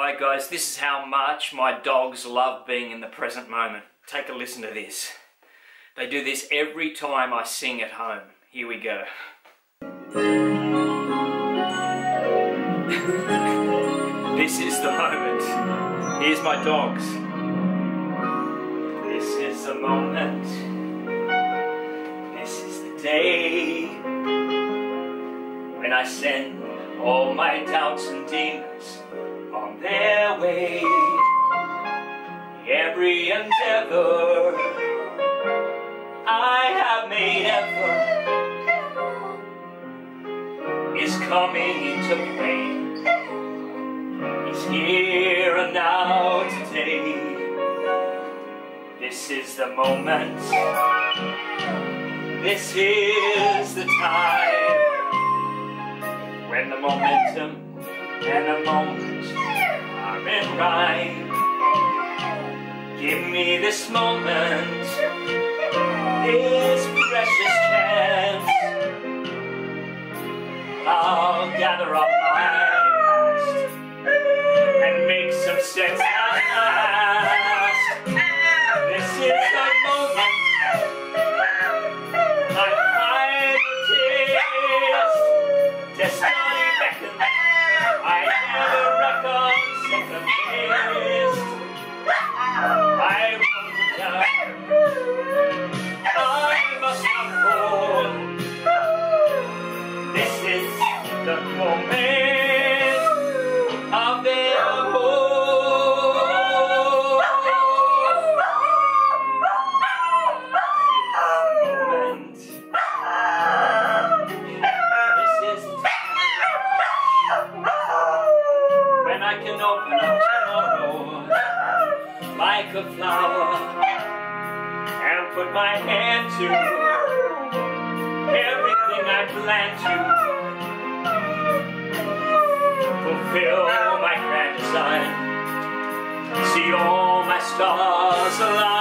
Hi guys, this is how much my dogs love being in the present moment. Take a listen to this. They do this every time I sing at home. Here we go. This is the moment. Here's my dogs. This is the moment. This is the day when I send all my doubts and demons on their way. Every endeavor I have made ever is coming into play. He's here and now today. This is the moment. This is the time when the momentum and the moment are in rhyme. Give me this moment, this precious chance. I'll gather up my past and make some sense at last. This is the moment, my final taste. Destiny beckons, I never reckon second best. I won't die, I must not fall. This is the moment of their whole. This is the moment when I can open up tomorrow like a flower and put my hand to everything I plan to fulfill my grand design. See all my stars align.